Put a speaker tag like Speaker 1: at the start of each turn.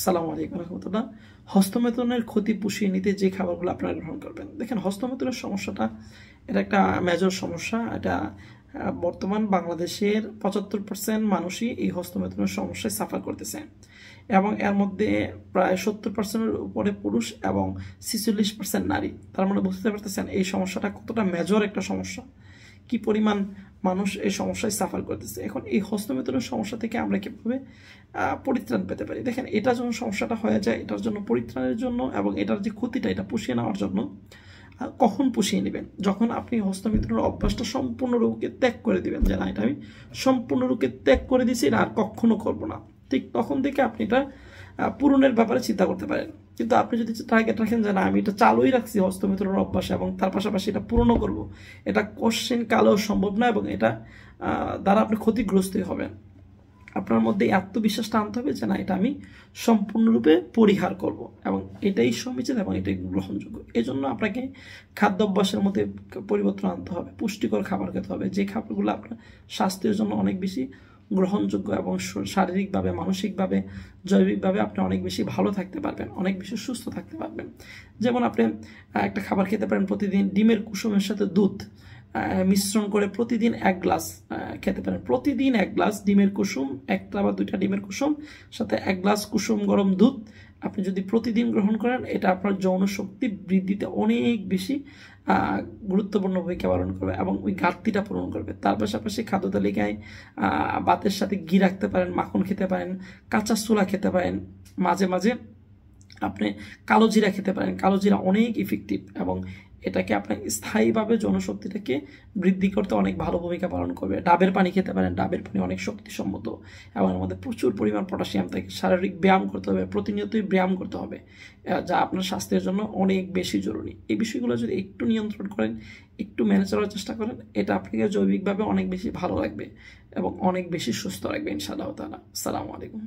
Speaker 1: আসসালামু আলাইকুম রহমতুল্লাহ। হস্তমৈথুনের ক্ষতি পুষিয়ে নিতে যে খাবারগুলো আপনারা গ্রহণ করবেন, দেখেন হস্তমৈথুনের সমস্যাটা এটা একটা মেজর সমস্যা। এটা বর্তমান বাংলাদেশের 75% মানুষই এই হস্তমৈথুনের সমস্যায় সাফার করতেছে এবং এর মধ্যে প্রায় 70%-এর উপরে পুরুষ এবং 46% নারী। তার মানে বুঝতে পারতেছেন এই সমস্যাটা কতটা মেজর একটা সমস্যা, কি পরিমাণ মানুষ এই সমস্যায় সাফার করতেছে। এখন এই হস্তমৈথুনের সমস্যা থেকে আমরা কিভাবে পরিত্রাণ পেতে পারি? দেখেন, এটা যখন সমস্যাটা হয়ে যায়, এটার জন্য পরিত্রাণের জন্য এবং এটার যে ক্ষতিটা এটা পুষিয়ে নেওয়ার জন্য কখন পুষিয়ে নেবেন? যখন আপনি হস্তমৈথুনের অভ্যাসটা সম্পূর্ণরূপে ত্যাগ করে দিবেন, যে না, এটা আমি সম্পূর্ণরূপে ত্যাগ করে দিয়েছি, এটা আর কখনো করবো না, ঠিক তখন থেকে আপনি এটা পূরণের ব্যাপারে চিন্তা করতে পারেন। কিন্তু আপনি যদি টার্গেট রাখেন যে না, আমি এটা চালুই রাখছি হস্তমৈথুনের অভ্যাস এবং তার পাশাপাশি এটা পূরণও করবো, এটা কোশ্চেন কালেও সম্ভব না এবং এটা দ্বারা আপনি ক্ষতিগ্রস্তই হবেন। আপনার মধ্যে আত্মবিশ্বাসটা আনতে হবে যে না, এটা আমি সম্পূর্ণরূপে পরিহার করব এবং এটাই সমীচীন এবং এটাই গ্রহণযোগ্য। এই জন্য আপনাকে খাদ্যাভ্যাসের মধ্যে পরিবর্তন আনতে হবে, পুষ্টিকর খাবার খেতে হবে, যে খাবারগুলো আপনার স্বাস্থ্যের জন্য অনেক বেশি গ্রহণযোগ্য এবং শারীরিকভাবে, মানসিকভাবে, জৈবিকভাবে আপনি অনেক বেশি ভালো থাকতে পারবেন, অনেক বেশি সুস্থ থাকতে পারবেন। যেমন আপনি একটা খাবার খেতে পারেন প্রতিদিন, ডিমের কুসুমের সাথে দুধ মিশ্রণ করে প্রতিদিন 1 গ্লাস খেতে পারেন। প্রতিদিন 1 গ্লাস ডিমের কুসুম, 1টা বা 2টা ডিমের কুসুম সাথে 1 গ্লাস কুসুম গরম দুধ আপনি যদি প্রতিদিন গ্রহণ করেন, এটা আপনার যৌন শক্তি বৃদ্ধিতে অনেক বেশি গুরুত্বপূর্ণ ভূমিকা পালন করবে এবং ওই ঘাটতিটা পূরণ করবে। তার পাশাপাশি খাদ্য তালিকায় ভাতের সাথে ঘি রাখতে পারেন, মাখন খেতে পারেন, কাঁচা ছোলা খেতে পারেন, মাঝে মাঝে আপনি কালো জিরা খেতে পারেন। কালো জিরা অনেক ইফেক্টিভ এবং এটাকে আপনার স্থায়ীভাবে জনশক্তিটাকে বৃদ্ধি করতে অনেক ভালো ভূমিকা পালন করবে। ডাবের পানি খেতে পারেন, ডাবের পানি অনেক শক্তিসম্মত এবং এর মধ্যে প্রচুর পরিমাণ পটাশিয়াম থাকে। শারীরিক ব্যায়াম করতে হবে, প্রতিনিয়তই ব্যায়াম করতে হবে, যা আপনার স্বাস্থ্যের জন্য অনেক বেশি জরুরি। এই বিষয়গুলো যদি একটু নিয়ন্ত্রণ করেন, একটু মেনে চলার চেষ্টা করেন, এটা আপনাকে জৈবিকভাবে অনেক বেশি ভালো লাগবে এবং অনেক বেশি সুস্থ রাখবে ইনশাআল্লাহ তাআলা। আসসালামু আলাইকুম।